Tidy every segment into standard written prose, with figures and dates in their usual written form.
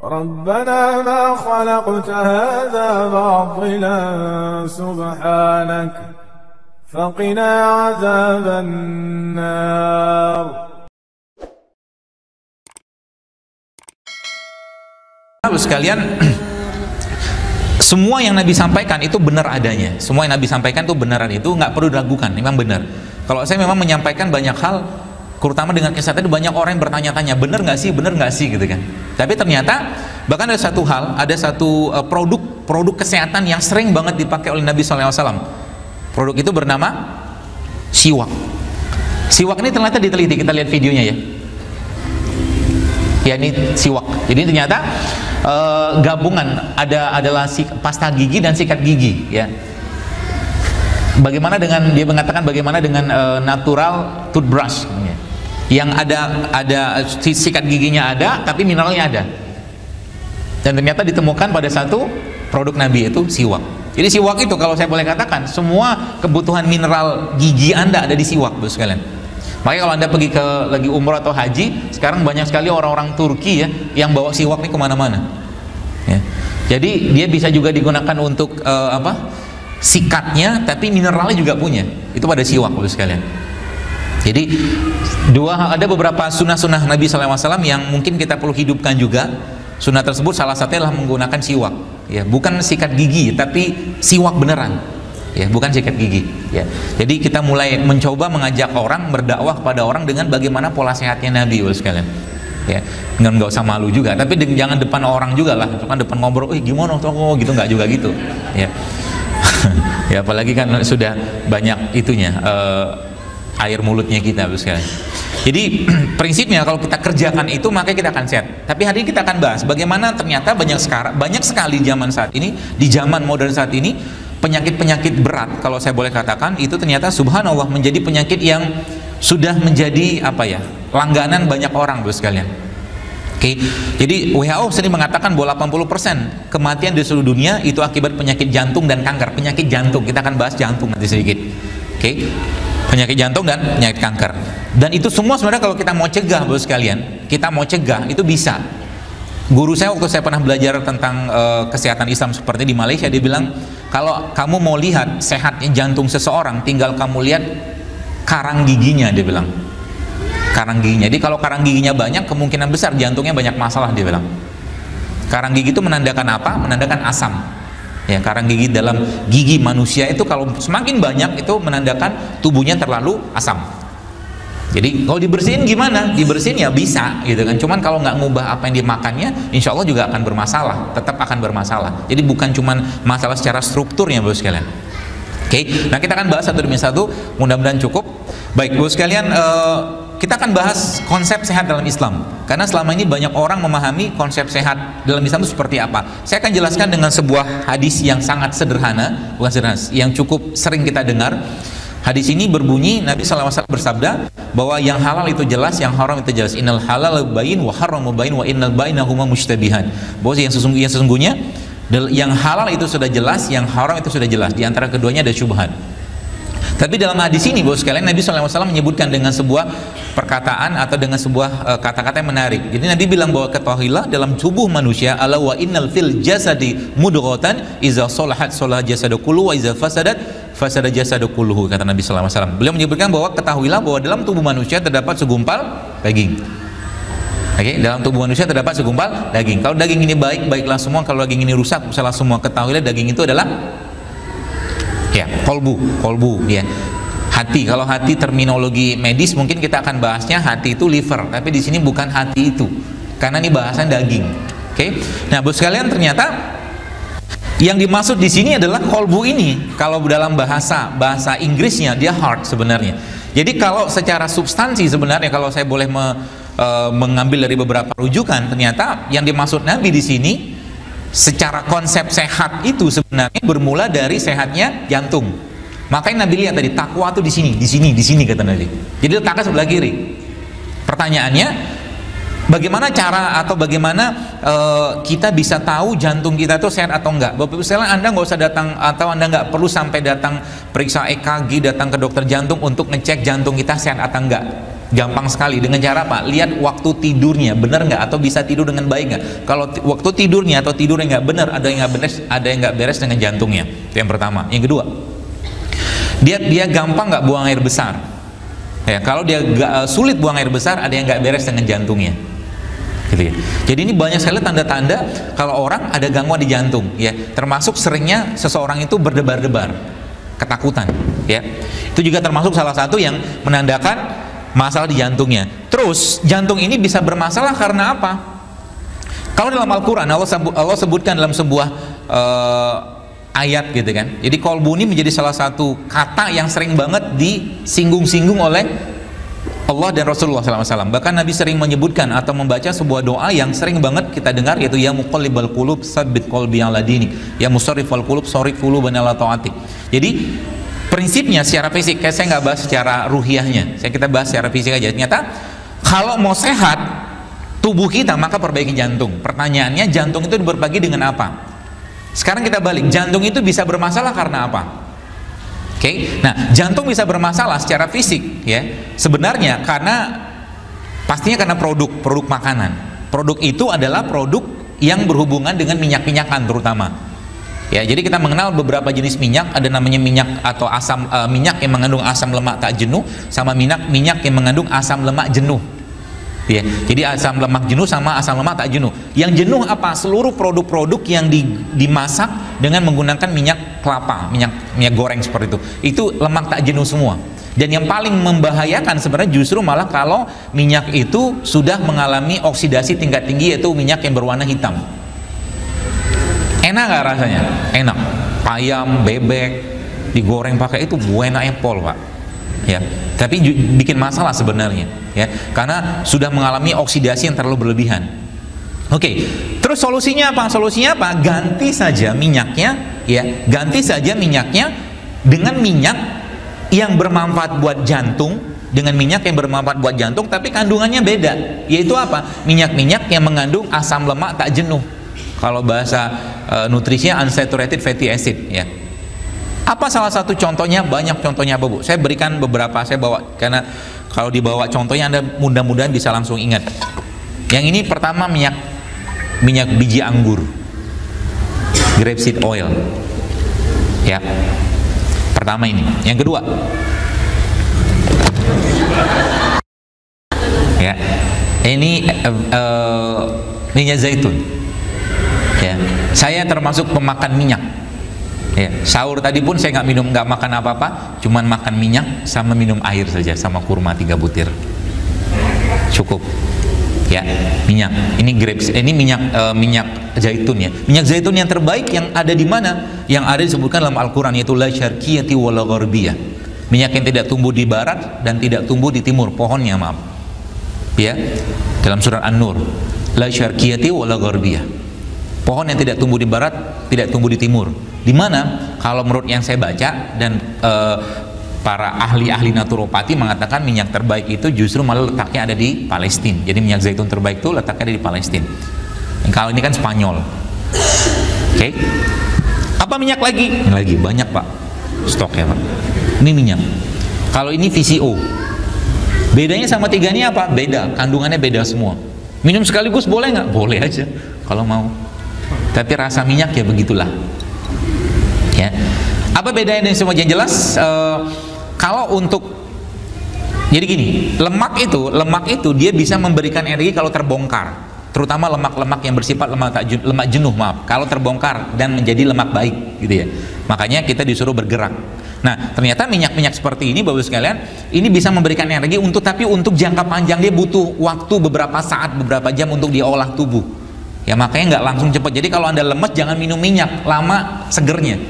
ربنا ما خلقت هذا باطلا سبحانك فقنا عذاب النار. Sekalian, semua yang Nabi sampaikan itu benar adanya. Semua yang Nabi sampaikan itu benaran, itu nggak perlu diragukan, memang benar. Kalau saya memang menyampaikan banyak hal, terutama dengan kesehatan, itu banyak orang yang bertanya-tanya, benar nggak sih gitu kan. Tapi ternyata bahkan ada satu hal, ada satu produk kesehatan yang sering banget dipakai oleh Nabi SAW. Produk itu bernama siwak. Siwak ini ternyata diteliti, kita lihat videonya ya. Ya, ini siwak. Jadi ternyata gabungan adalah pasta gigi dan sikat gigi ya. Bagaimana dengan, dia mengatakan bagaimana dengan natural toothbrush ya, yang ada sikat giginya ada tapi mineralnya ada, dan ternyata ditemukan pada satu produk Nabi, itu siwak. Jadi siwak itu kalau saya boleh katakan semua kebutuhan mineral gigi Anda ada di siwak, Bapak sekalian. Makanya kalau Anda pergi ke lagi umroh atau haji, sekarang banyak sekali orang-orang Turki ya yang bawa siwak ini kemana-mana ya. Jadi dia bisa juga digunakan untuk sikatnya, tapi mineralnya juga punya, itu pada siwak, Bapak sekalian. Jadi ada beberapa sunnah-sunnah Nabi SAW yang mungkin kita perlu hidupkan juga. Sunnah tersebut salah satunya adalah menggunakan siwak ya, bukan sikat gigi tapi siwak beneran ya, bukan sikat gigi ya. Jadi kita mulai mencoba mengajak orang, berdakwah kepada orang dengan bagaimana pola sehatnya Nabi sekalian ya. Nggak usah malu juga, tapi jangan depan orang juga lah, kan depan ngobrol, gimana toko gitu, nggak juga gitu ya. Ya apalagi kan sudah banyak itunya air mulutnya kita sekalian. Jadi prinsipnya kalau kita kerjakan itu maka kita akan sehat. Tapi hari ini kita akan bahas bagaimana ternyata banyak sekali zaman saat ini, di zaman modern saat ini, penyakit-penyakit berat kalau saya boleh katakan itu ternyata subhanallah menjadi penyakit yang sudah menjadi langganan banyak orang, Bapak sekalian. Oke. Jadi WHO sendiri mengatakan bahwa 80% kematian di seluruh dunia itu akibat penyakit jantung dan kanker. Penyakit jantung, kita akan bahas jantung nanti sedikit. Oke. Penyakit jantung dan penyakit kanker. Dan itu semua sebenarnya kalau kita mau cegah, Bapak sekalian, kita mau cegah itu bisa. Guru saya waktu saya pernah belajar tentang kesehatan Islam seperti di Malaysia, dia bilang kalau kamu mau lihat sehatnya jantung seseorang, tinggal kamu lihat karang giginya, dia bilang. Karang giginya. Jadi kalau karang giginya banyak, kemungkinan besar jantungnya banyak masalah, dia bilang. Karang gigi itu menandakan apa? Menandakan asam. Ya, karang gigi dalam gigi manusia itu kalau semakin banyak itu menandakan tubuhnya terlalu asam. Jadi kalau dibersihin gimana? Dibersihin ya bisa gitu kan. Cuman kalau nggak ngubah apa yang dimakannya, insya Allah juga akan bermasalah. Tetap akan bermasalah. Jadi bukan cuman masalah secara strukturnya, Bapak sekalian. Oke, nah kita akan bahas satu demi satu. Mudah-mudahan cukup. Baik, Bapak sekalian, kita akan bahas konsep sehat dalam Islam. Karena selama ini banyak orang memahami konsep sehat dalam Islam itu seperti apa. Saya akan jelaskan dengan sebuah hadis yang sangat sederhana, bukan sederhana, yang cukup sering kita dengar. Hadis ini berbunyi, Nabi SAW bersabda bahwa yang halal itu jelas, yang haram itu jelas. Innal halal bayin wa haramu bayin wa innal bainahuma mushtabihan. Bahwa yang sesungguhnya yang halal itu sudah jelas, yang haram itu sudah jelas. Di antara keduanya ada syubhat. Tapi dalam hadis ini, Bapak sekalian, Nabi SAW menyebutkan dengan sebuah perkataan atau dengan sebuah kata-kata yang menarik. Jadi Nabi bilang bahwa ketahuilah dalam tubuh manusia, ala wa innal fil jasadi mudghatan iza salahat salaha jasadu kulluhu wa iza fasadat fasada jasadu kulluhu, kata Nabi SAW. Beliau menyebutkan bahwa ketahuilah bahwa dalam tubuh manusia terdapat segumpal daging. Oke, dalam tubuh manusia terdapat segumpal daging. Kalau daging ini baik, baiklah semua. Kalau daging ini rusak, salah semua. Ketahuilah daging itu adalah ya, kolbu ya. Hati, kalau hati terminologi medis mungkin kita akan bahasnya hati itu liver, tapi di sini bukan hati itu. Karena ini bahasan daging. Oke. Nah, Bapak sekalian, ternyata yang dimaksud di sini adalah kolbu ini. Kalau dalam bahasa Inggrisnya dia heart sebenarnya. Jadi kalau secara substansi sebenarnya kalau saya boleh mengambil dari beberapa rujukan, ternyata yang dimaksud Nabi di sini secara konsep sehat itu sebenarnya bermula dari sehatnya jantung. Makanya Nabi lihat tadi takwa itu di sini kata Nabi. Jadi letaknya sebelah kiri. Pertanyaannya, bagaimana cara atau bagaimana kita bisa tahu jantung kita itu sehat atau enggak? Bapak Ibu sekalian, Anda nggak usah datang atau Anda nggak perlu sampai datang periksa EKG, datang ke dokter jantung untuk ngecek jantung kita sehat atau enggak. Gampang sekali. Dengan cara apa? Lihat waktu tidurnya benar nggak, atau bisa tidur dengan baik nggak. Kalau waktu tidurnya atau tidurnya nggak benar, ada yang nggak beres dengan jantungnya. Itu yang pertama. Yang kedua, dia gampang nggak buang air besar. Ya, kalau dia sulit buang air besar, ada yang nggak beres dengan jantungnya. Gitu ya. Jadi ini banyak sekali tanda-tanda kalau orang ada gangguan di jantung, ya. Termasuk seringnya seseorang itu berdebar-debar, ketakutan, ya. Itu juga termasuk salah satu yang menandakan masalah di jantungnya. Terus jantung ini bisa bermasalah karena apa? Kalau dalam Al-Quran Allah sebutkan dalam sebuah ayat gitu kan. Jadi kolbu ini menjadi salah satu kata yang sering banget disinggung-singgung oleh Allah dan Rasulullah SAW. Bahkan Nabi sering menyebutkan atau membaca sebuah doa yang sering banget kita dengar, yaitu ya muqallibal qulub tsabbit qalbi ala dinik, ya musarrifal qulub sarrif qulubana ala taatik. Jadi prinsipnya secara fisik, kayak saya nggak bahas secara ruhiyahnya, kita bahas secara fisik aja. Ternyata kalau mau sehat tubuh kita, maka perbaiki jantung. Pertanyaannya, jantung itu berbagi dengan apa? Sekarang kita balik, jantung itu bisa bermasalah karena apa? Oke, nah jantung bisa bermasalah secara fisik, ya. Sebenarnya pastinya karena produk makanan. Produk itu adalah produk yang berhubungan dengan minyak-minyakan terutama. Ya, jadi kita mengenal beberapa jenis minyak, ada namanya minyak atau asam minyak yang mengandung asam lemak tak jenuh, sama minyak yang mengandung asam lemak jenuh. Ya, jadi asam lemak jenuh sama asam lemak tak jenuh. Yang jenuh apa? Seluruh produk-produk yang dimasak dengan menggunakan minyak kelapa, minyak goreng seperti itu. Itu lemak tak jenuh semua. Dan yang paling membahayakan sebenarnya justru malah kalau minyak itu sudah mengalami oksidasi tingkat tinggi, yaitu minyak yang berwarna hitam. Enak nggak rasanya? Enak. Ayam, bebek digoreng pakai itu buena apple, Pak. Ya, tapi bikin masalah sebenarnya, ya, karena sudah mengalami oksidasi yang terlalu berlebihan. Oke, terus solusinya apa? Solusinya apa? Ganti saja minyaknya, ya, ganti saja minyaknya dengan minyak yang bermanfaat buat jantung, dengan minyak yang bermanfaat buat jantung, tapi kandungannya beda, yaitu apa? Minyak-minyak yang mengandung asam lemak tak jenuh. Kalau bahasa nutrisinya unsaturated fatty acid, ya. Apa salah satu contohnya? Banyak contohnya, Bu. Saya berikan beberapa, saya bawa, karena kalau dibawa contohnya Anda mudah-mudahan bisa langsung ingat. Yang ini pertama minyak biji anggur, grapeseed oil, ya. Pertama ini. Yang kedua, ya, ini minyak zaitun. Ya, saya termasuk pemakan minyak. Ya, sahur tadi pun saya nggak makan apa-apa, cuman makan minyak sama minum air saja, sama kurma 3 butir, cukup. Ya, minyak. Ini grapes, ini minyak zaitun, ya. Minyak zaitun yang terbaik yang ada di mana? Yang ada disebutkan dalam Al-Quran, yaitu la syarqiyati wala gharbiyah. Minyak yang tidak tumbuh di barat dan tidak tumbuh di timur, pohonnya, maaf. Ya, dalam surat An-Nur, la syarqiyati wala gharbiyah. Pohon yang tidak tumbuh di barat, tidak tumbuh di timur. Di mana? Kalau menurut yang saya baca dan para ahli-ahli naturopati mengatakan minyak terbaik itu justru malah letaknya ada di Palestina. Jadi minyak zaitun terbaik itu letaknya ada di Palestina. Kalau ini kan Spanyol. Oke. Apa minyak lagi? Ini lagi banyak, Pak. Stoknya, Pak. Ini minyak. Kalau ini VCO. Bedanya sama 3 ini apa? Beda. Kandungannya beda semua. Minum sekaligus boleh nggak? Boleh aja kalau mau. Tapi rasa minyak ya begitulah. Ya. Apa bedanya dengan semua? Yang jelas kalau untuk, jadi gini, lemak itu dia bisa memberikan energi kalau terbongkar, terutama lemak-lemak yang bersifat lemak jenuh, maaf, kalau terbongkar dan menjadi lemak baik, gitu ya. Makanya kita disuruh bergerak. Nah, ternyata minyak-minyak seperti ini, Bapak sekalian, ini bisa memberikan energi tapi untuk jangka panjang. Dia butuh waktu beberapa saat, beberapa jam untuk diolah tubuh. Ya, makanya nggak langsung cepat. Jadi kalau Anda lemes, jangan minum minyak, lama segernya.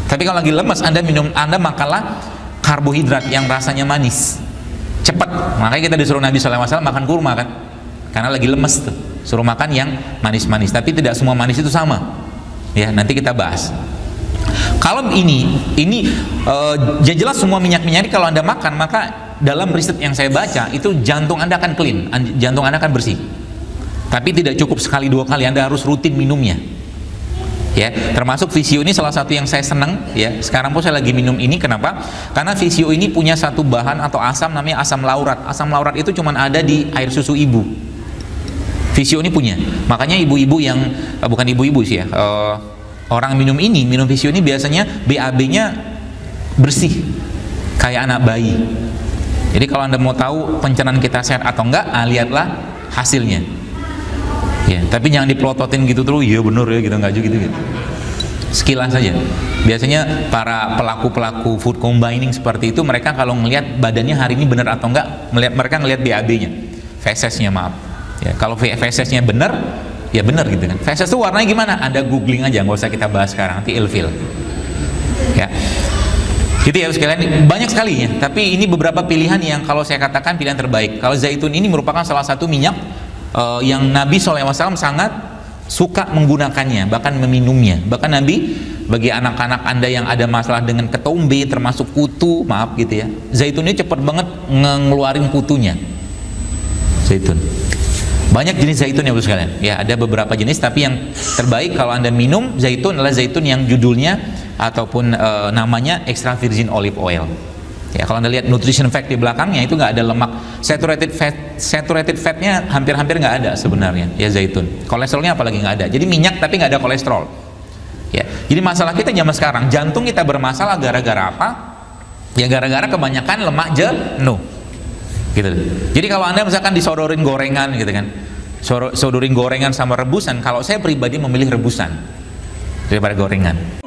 Tapi kalau lagi lemes, Anda makanlah karbohidrat yang rasanya manis, cepat. Makanya kita disuruh Nabi SAW makan kurma, kan? Karena lagi lemes tuh, suruh makan yang manis-manis. Tapi tidak semua manis itu sama. Ya, nanti kita bahas. Kalau ini jelas semua minyak-minyak ini kalau Anda makan, maka dalam riset yang saya baca itu jantung Anda akan clean, jantung Anda akan bersih. Tapi tidak cukup sekali 2 kali, Anda harus rutin minumnya. Ya, termasuk Visio ini salah satu yang saya senang ya. Sekarang pun saya lagi minum ini, kenapa? Karena Visio ini punya satu bahan atau asam namanya asam laurat. Asam laurat itu cuma ada di air susu ibu. Visio ini punya. Makanya ibu-ibu yang bukan ibu-ibu sih ya. Orang minum Visio ini biasanya BAB-nya bersih kayak anak bayi. Jadi kalau Anda mau tahu pencernaan kita sehat atau enggak, lihatlah hasilnya. Ya, tapi jangan dipelototin gitu terus, iya bener ya gitu, enggak juga gitu. Sekilas saja. Biasanya para pelaku food combining seperti itu, mereka kalau ngelihat badannya hari ini benar atau enggak, mereka ngelihat BAB-nya, fesesnya maaf. Ya, kalau fesesnya benar, ya benar gitu kan. Feses itu warnanya gimana? Anda googling aja, nggak usah kita bahas sekarang, nanti ilfil. Ya. Gitu ya sekalian, banyak sekali ya. Tapi ini beberapa pilihan yang kalau saya katakan pilihan terbaik. Kalau zaitun ini merupakan salah satu minyak yang Nabi SAW sangat suka menggunakannya, bahkan meminumnya. Bahkan Nabi, bagi anak-anak Anda yang ada masalah dengan ketombe, termasuk kutu, maaf gitu ya, zaitun ini cepat banget ngeluarin kutunya. Zaitun. Banyak jenis zaitun ya sekalian. Ya, ada beberapa jenis, tapi yang terbaik kalau Anda minum zaitun adalah zaitun yang judulnya ataupun namanya extra virgin olive oil. Ya, kalau Anda lihat nutrition fact di belakangnya itu nggak ada lemak, saturated fatnya hampir-hampir nggak ada sebenarnya ya zaitun. Kolesterolnya apalagi nggak ada. Jadi minyak tapi nggak ada kolesterol. Ya, jadi masalah kita zaman sekarang, jantung kita bermasalah gara-gara apa? Ya gara-gara kebanyakan lemak jenuh. Gitu. Jadi kalau Anda misalkan disodorin gorengan gitu kan, sodorin gorengan sama rebusan, kalau saya pribadi memilih rebusan daripada gorengan.